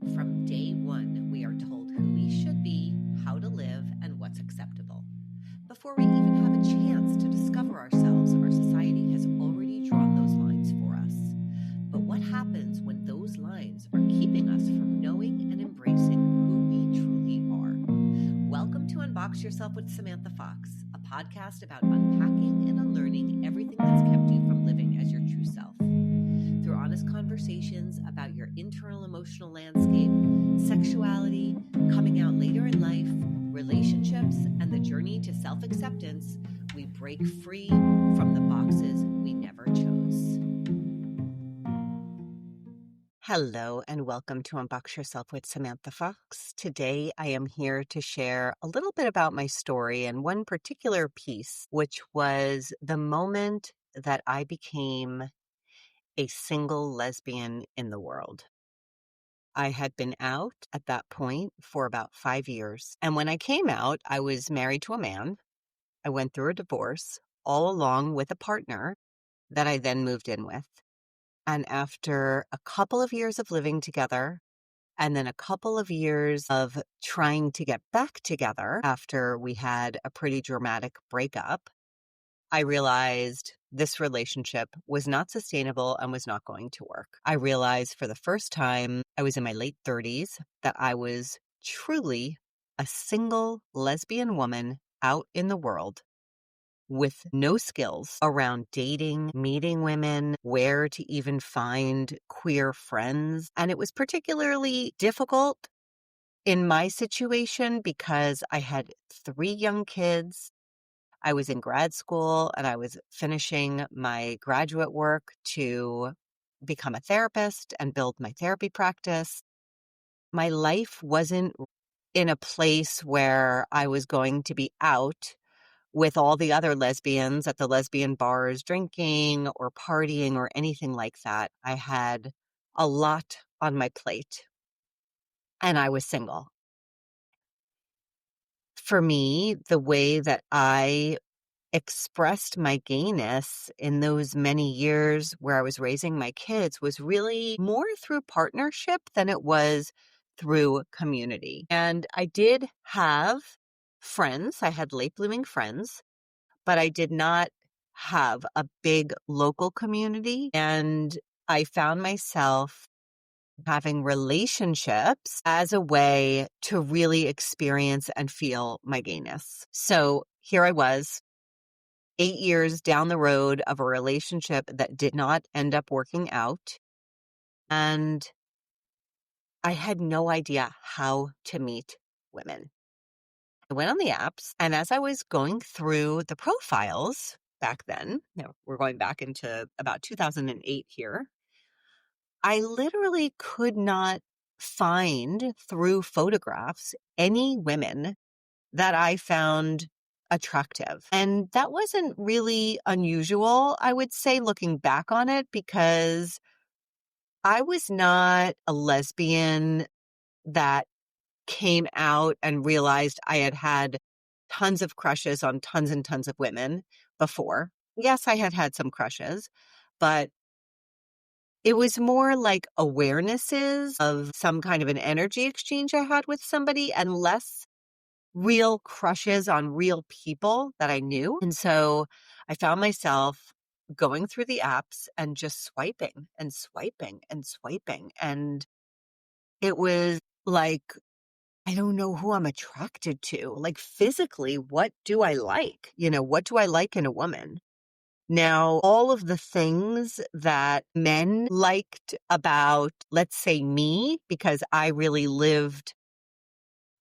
From day one, we are told who we should be, how to live, and what's acceptable. Before we even have a chance to discover ourselves, our society has already drawn those lines for us. But what happens when those lines are keeping us from knowing and embracing who we truly are? Welcome to Unbox Yourself with Samantha Fox, a podcast about unpacking and unlearning everything that's kept you from living as your true self. Through honest conversations about your internal emotional landscape, sexuality, coming out later in life, relationships, and the journey to self-acceptance, we break free from the boxes we never chose. Hello and welcome to Unbox Yourself with Samantha Fox. Today I am here to share a little bit about my story and one particular piece, which was the moment that I became a single lesbian in the world. I had been out at that point for about 5 years. And when I came out, I was married to a man. I went through a divorce all along with a partner that I then moved in with. And after a couple of years of living together, and then a couple of years of trying to get back together after we had a pretty dramatic breakup, I realized this relationship was not sustainable and was not going to work. I realized for the first time, I was in my late 30s, that I was truly a single lesbian woman out in the world with no skills around dating, meeting women, where to even find queer friends. And it was particularly difficult in my situation because I had 3 young kids. I was in grad school and I was finishing my graduate work to become a therapist and build my therapy practice. My life wasn't in a place where I was going to be out with all the other lesbians at the lesbian bars drinking or partying or anything like that. I had a lot on my plate and I was single. For me, the way that I expressed my gayness in those many years where I was raising my kids was really more through partnership than it was through community. And I did have friends. I had late blooming friends, but I did not have a big local community. And I found myself having relationships as a way to really experience and feel my gayness. So here I was, 8 years down the road of a relationship that did not end up working out. And I had no idea how to meet women. I went on the apps, and as I was going through the profiles back then, we're going back into about 2008 here, I literally could not find through photographs any women that I found attractive. And that wasn't really unusual, I would say, looking back on it, because I was not a lesbian that came out and realized I had had tons of crushes on tons and tons of women before. Yes, I had had some crushes, but it was more like awarenesses of some kind of an energy exchange I had with somebody and less real crushes on real people that I knew. And so I found myself going through the apps and just swiping and swiping and swiping. And it was like, I don't know who I'm attracted to. Like physically, what do I like? What do I like in a woman? Now, all of the things that men liked about, let's say, me, because I really lived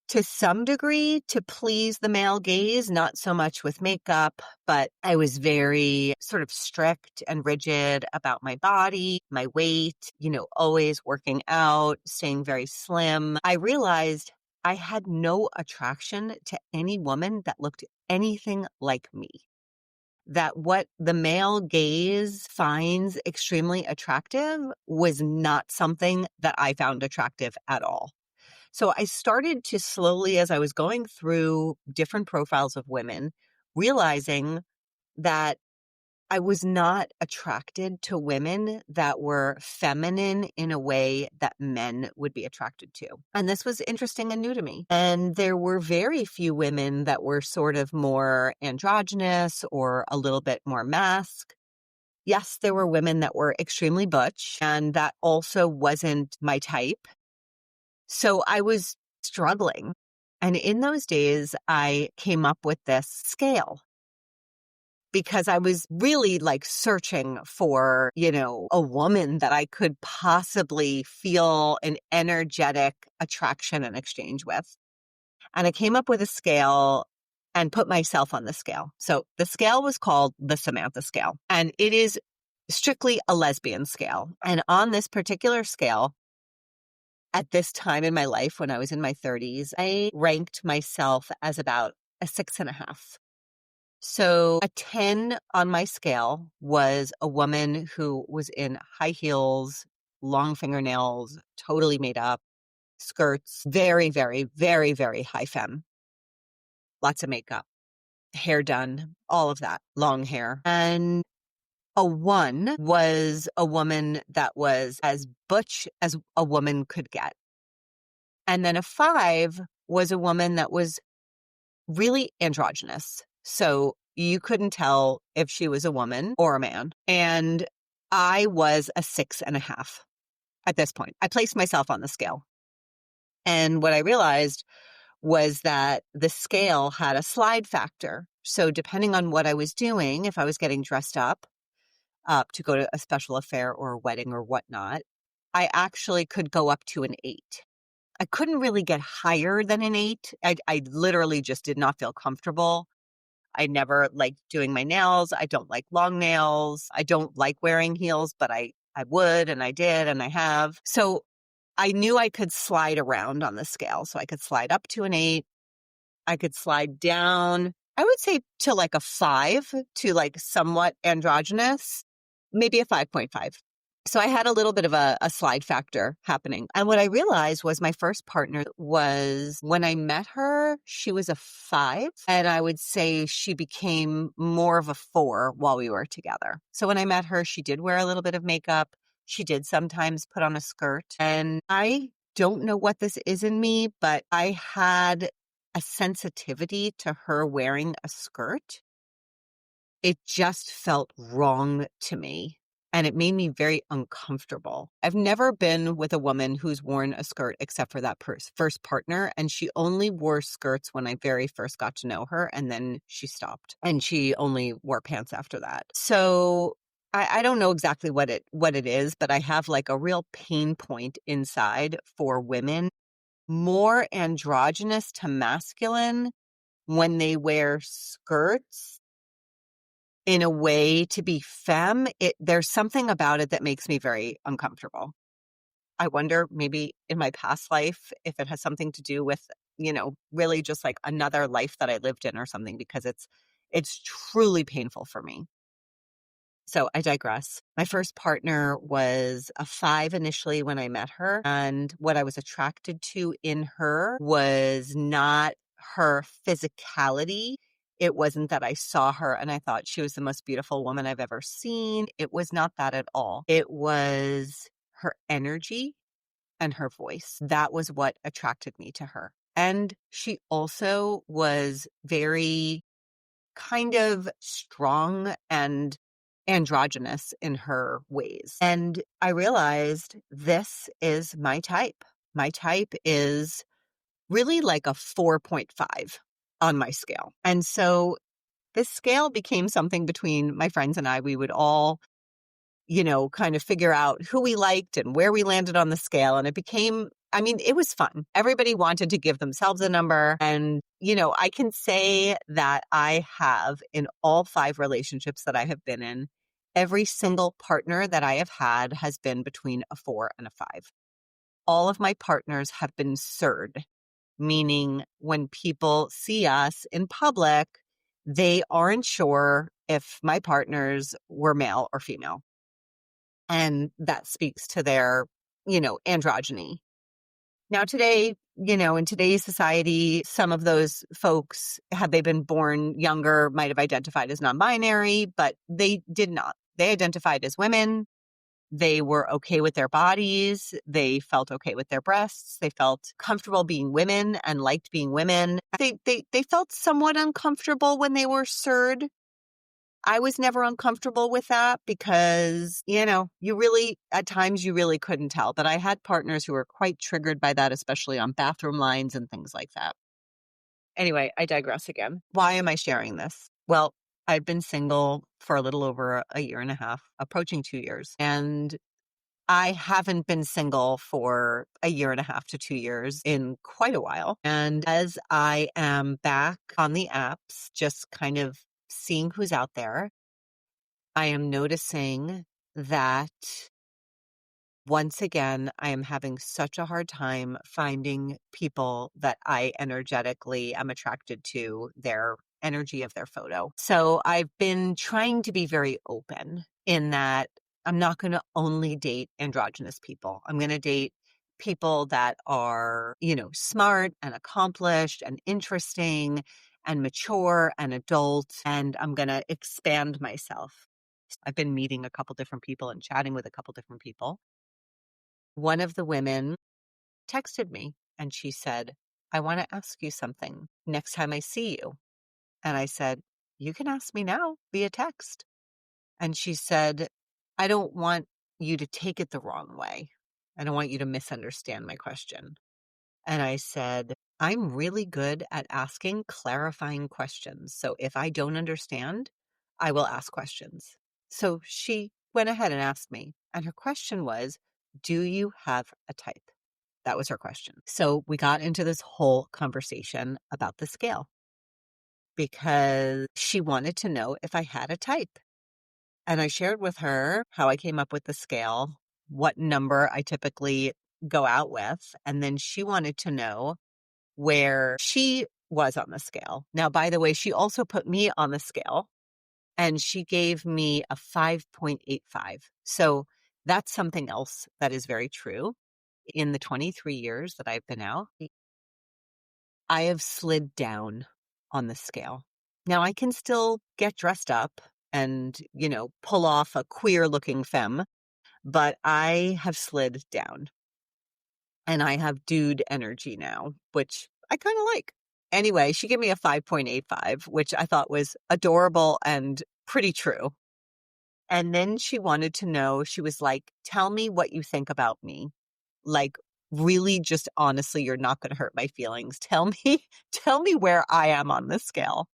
to some degree to please the male gaze, not so much with makeup, but I was very sort of strict and rigid about my body, my weight, always working out, staying very slim. I realized I had no attraction to any woman that looked anything like me. That what the male gaze finds extremely attractive was not something that I found attractive at all. So I started to slowly, as I was going through different profiles of women, realizing that I was not attracted to women that were feminine in a way that men would be attracted to. And this was interesting and new to me. And there were very few women that were sort of more androgynous or a little bit more masc. Yes, there were women that were extremely butch, and that also wasn't my type. So I was struggling. And in those days, I came up with this scale because I was really like searching for, a woman that I could possibly feel an energetic attraction and exchange with. And I came up with a scale and put myself on the scale. So the scale was called the Samantha Scale, and it is strictly a lesbian scale. And on this particular scale, at this time in my life, when I was in my 30s, I ranked myself as about a 6.5. So a 10 on my scale was a woman who was in high heels, long fingernails, totally made up, skirts, very, very, very, very high femme, lots of makeup, hair done, all of that, long hair. And a 1 was a woman that was as butch as a woman could get. And then a 5 was a woman that was really androgynous. So you couldn't tell if she was a woman or a man. And I was a 6.5 at this point. I placed myself on the scale. And what I realized was that the scale had a slide factor. So depending on what I was doing, if I was getting dressed up to go to a special affair or a wedding or whatnot, I actually could go up to an 8. I couldn't really get higher than an 8. I literally just did not feel comfortable. I never liked doing my nails. I don't like long nails. I don't like wearing heels, but I would, and I did, and I have. So I knew I could slide around on the scale. So I could slide up to an 8. I could slide down, I would say to like a 5, to like somewhat androgynous, maybe a 5.5. So I had a little bit of a slide factor happening. And what I realized was my first partner was, when I met her, she was a 5. And I would say she became more of a 4 while we were together. So when I met her, she did wear a little bit of makeup. She did sometimes put on a skirt. And I don't know what this is in me, but I had a sensitivity to her wearing a skirt. It just felt wrong to me. And it made me very uncomfortable. I've never been with a woman who's worn a skirt except for that first partner. And she only wore skirts when I very first got to know her. And then she stopped. And she only wore pants after that. So I don't know exactly what it is, but I have like a real pain point inside for women, more androgynous to masculine, when they wear skirts in a way to be femme. There's something about it that makes me very uncomfortable. I wonder, maybe in my past life, if it has something to do with, really just like another life that I lived in or something, because it's truly painful for me. So I digress. My first partner was a 5 initially when I met her. And what I was attracted to in her was not her physicality. It wasn't that I saw her and I thought she was the most beautiful woman I've ever seen. It was not that at all. It was her energy and her voice. That was what attracted me to her. And she also was very kind of strong and androgynous in her ways. And I realized this is my type. My type is really like a 4.5 on my scale. And so this scale became something between my friends and I. We would all, kind of figure out who we liked and where we landed on the scale. And it was fun. Everybody wanted to give themselves a number. And, I can say that I have, in all 5 relationships that I have been in, every single partner that I have had has been between a 4 and a 5. All of my partners have been SIRD, meaning when people see us in public, they aren't sure if my partners were male or female. And that speaks to their, androgyny. Now, today, in today's society, some of those folks, had they been born younger, might have identified as non-binary, but they did not. They identified as women. They were okay with their bodies. They felt okay with their breasts. They felt comfortable being women and liked being women. They felt somewhat uncomfortable when they were SIR'd. I was never uncomfortable with that because, at times you really couldn't tell. But I had partners who were quite triggered by that, especially on bathroom lines and things like that. Anyway, I digress again. Why am I sharing this? Well, I've been single for a little over a year and a half, approaching 2 years. And I haven't been single for a year and a half to 2 years in quite a while. And as I am back on the apps, just kind of seeing who's out there, I am noticing that once again, I am having such a hard time finding people that I energetically am attracted to, their energy of their photo. So I've been trying to be very open in that I'm not going to only date androgynous people. I'm going to date people that are, smart and accomplished and interesting and mature and adult, and I'm going to expand myself. I've been meeting a couple different people and chatting with a couple different people. One of the women texted me and she said, I want to ask you something next time I see you. And I said, you can ask me now via text. And she said, I don't want you to take it the wrong way. I don't want you to misunderstand my question. And I said, I'm really good at asking clarifying questions. So if I don't understand, I will ask questions. So she went ahead and asked me. And her question was, do you have a type? That was her question. So we got into this whole conversation about the scale because she wanted to know if I had a type. And I shared with her how I came up with the scale, what number I typically go out with. And then she wanted to know where she was on the scale. Now, by the way, she also put me on the scale and she gave me a 5.85. So that's something else that is very true. In the 23 years that I've been out, I have slid down on the scale. Now, I can still get dressed up and, pull off a queer looking femme, but I have slid down and I have dude energy now, which I kind of like. Anyway, she gave me a 5.85, which I thought was adorable and pretty true. And then she wanted to know, she was like, tell me what you think about me. Like, really, just honestly, you're not going to hurt my feelings. Tell me where I am on this scale.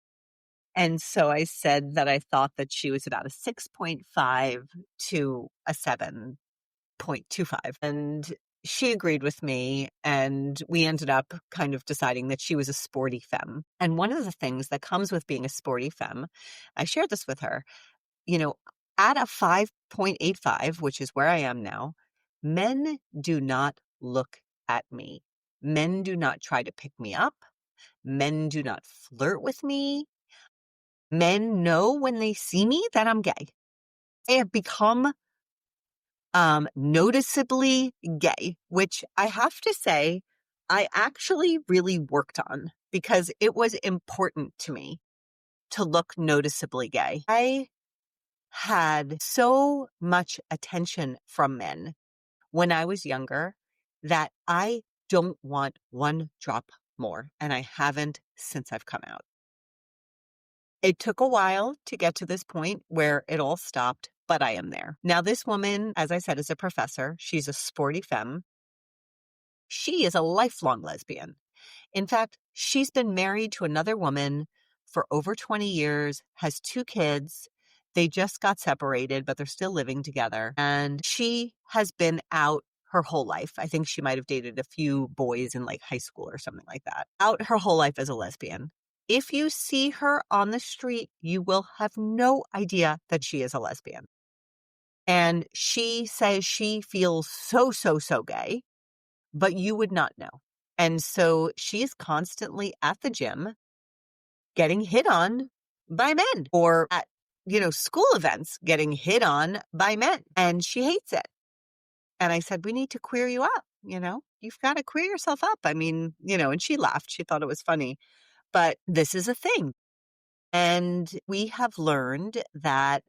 And so I said that I thought that she was about a 6.5 to a 7.25. And she agreed with me. And we ended up kind of deciding that she was a sporty femme. And one of the things that comes with being a sporty femme, I shared this with her, at a 5.85, which is where I am now, men do not look at me. Men do not try to pick me up. Men do not flirt with me. Men know when they see me that I'm gay. They have become noticeably gay, which I have to say, I actually really worked on because it was important to me to look noticeably gay. I had so much attention from men when I was younger that I don't want one drop more. And I haven't since I've come out. It took a while to get to this point where it all stopped, but I am there. Now, this woman, as I said, is a professor. She's a sporty femme. She is a lifelong lesbian. In fact, she's been married to another woman for over 20 years, has 2 kids. They just got separated, but they're still living together. And she has been out her whole life. I think she might have dated a few boys in like high school or something like that. Out her whole life as a lesbian. If you see her on the street, you will have no idea that she is a lesbian. And she says she feels so gay, but you would not know. And so she is constantly at the gym getting hit on by men or at, school events getting hit on by men. And she hates it. And I said, we need to queer you up. you've got to queer yourself up. I mean, and she laughed. She thought it was funny, but this is a thing. And we have learned that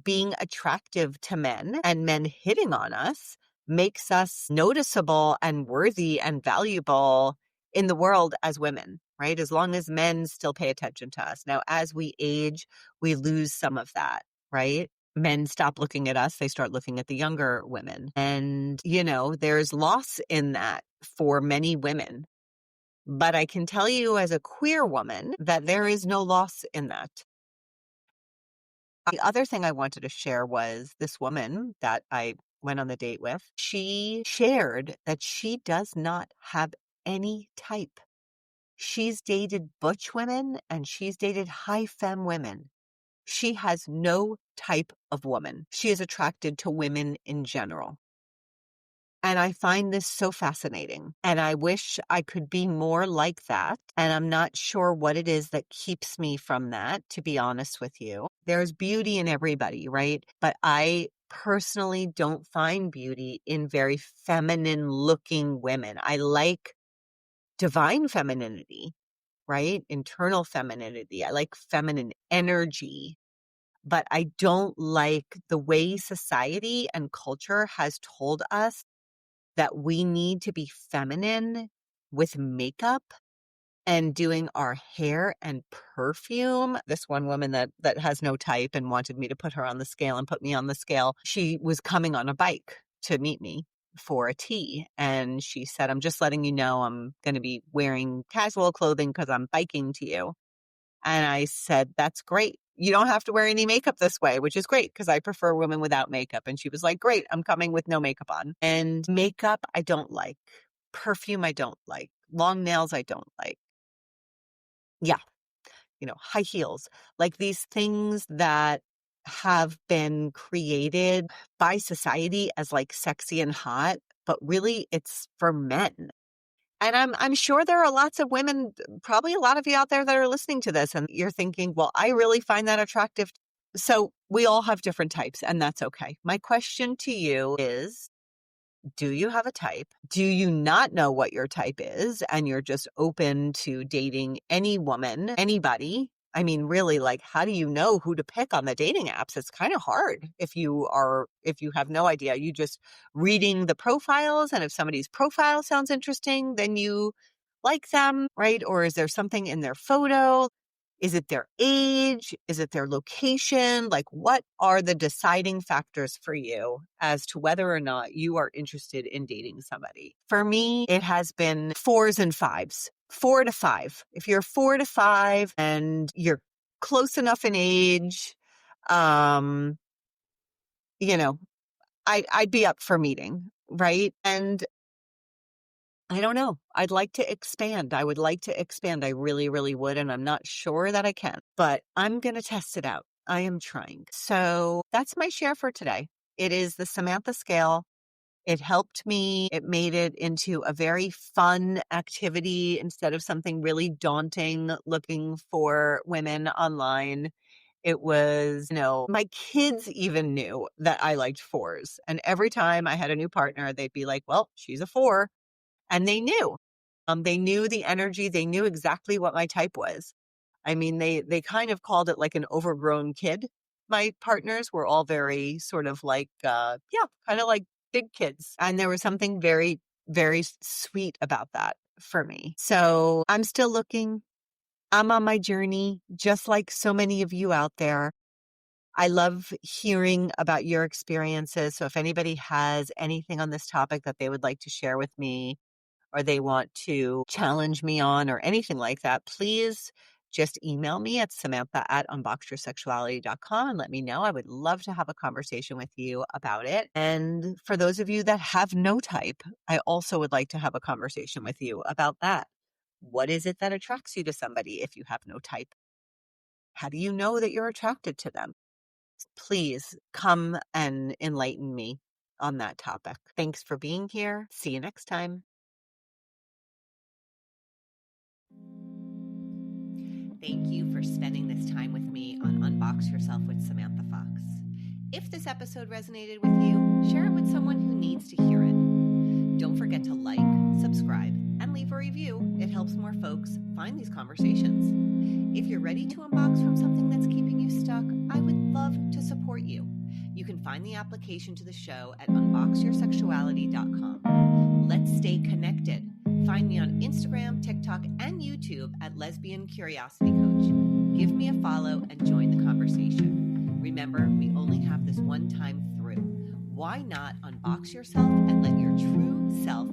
being attractive to men and men hitting on us makes us noticeable and worthy and valuable in the world as women, right? As long as men still pay attention to us. Now, as we age, we lose some of that, right? Men stop looking at us, they start looking at the younger women. And, there's loss in that for many women. But I can tell you as a queer woman that there is no loss in that. The other thing I wanted to share was this woman that I went on the date with. She shared that she does not have any type. She's dated butch women and she's dated high femme women. She has no type of woman. She is attracted to women in general. And I find this so fascinating. And I wish I could be more like that. And I'm not sure what it is that keeps me from that, to be honest with you. There's beauty in everybody, right? But I personally don't find beauty in very feminine looking women. I like divine femininity, right? Internal femininity. I like feminine energy. But I don't like the way society and culture has told us that we need to be feminine with makeup and doing our hair and perfume. This one woman that has no type and wanted me to put her on the scale and put me on the scale, she was coming on a bike to meet me for a tea. And she said, I'm just letting you know I'm going to be wearing casual clothing because I'm biking to you. And I said, that's great. You don't have to wear any makeup this way, which is great because I prefer women without makeup. And she was like, great, I'm coming with no makeup on. And makeup, I don't like. Perfume, I don't like. Long nails, I don't like. Yeah, high heels, like these things that have been created by society as like sexy and hot, but really it's for men. And I'm sure there are lots of women, probably a lot of you out there that are listening to this and you're thinking, well, I really find that attractive. So we all have different types and that's okay. My question to you is, do you have a type? Do you not know what your type is and you're just open to dating any woman, anybody? I mean, really, like, how do you know who to pick on the dating apps? It's kind of hard if you have no idea. You just reading the profiles, and if somebody's profile sounds interesting, then you like them, right? Or is there something in their photo? Is it their age? Is it their location? Like, what are the deciding factors for you as to whether or not you are interested in dating somebody? For me, it has been 4s and 5s. 4 to 5. If you're 4 to 5 and you're close enough in age, um, I'd be up for meeting, right? And I don't know. I'd like to expand. I would like to expand. I really, really would. And I'm not sure that I can, but I'm going to test it out. I am trying. So that's my share for today. It is the Samantha Scale. It helped me. It made it into a very fun activity instead of something really daunting looking for women online. It was, my kids even knew that I liked 4s. And every time I had a new partner, they'd be like, well, she's a 4. And they knew. They knew the energy. They knew exactly what my type was. I mean, they kind of called it like an overgrown kid. My partners were all very sort of like, kind of like big kids. And there was something very, very sweet about that for me. So I'm still looking. I'm on my journey, just like so many of you out there. I love hearing about your experiences. So if anybody has anything on this topic that they would like to share with me, or they want to challenge me on or anything like that, please just email me at samantha@unboxyoursexuality.com and let me know. I would love to have a conversation with you about it. And for those of you that have no type, I also would like to have a conversation with you about that. What is it that attracts you to somebody if you have no type? How do you know that you're attracted to them? Please come and enlighten me on that topic. Thanks for being here. See you next time. Thank you for spending this time with me on Unbox Yourself with Samantha Fox. If this episode resonated with you, share it with someone who needs to hear it. Don't forget to join these conversations. If you're ready to unbox from something that's keeping you stuck, I would love to support you. You can find the application to the show at unboxyoursexuality.com. Let's stay connected. Find me on Instagram, TikTok, and YouTube at Lesbian Curiosity Coach. Give me a follow and join the conversation. Remember, we only have this one time through. Why not unbox yourself and let your true self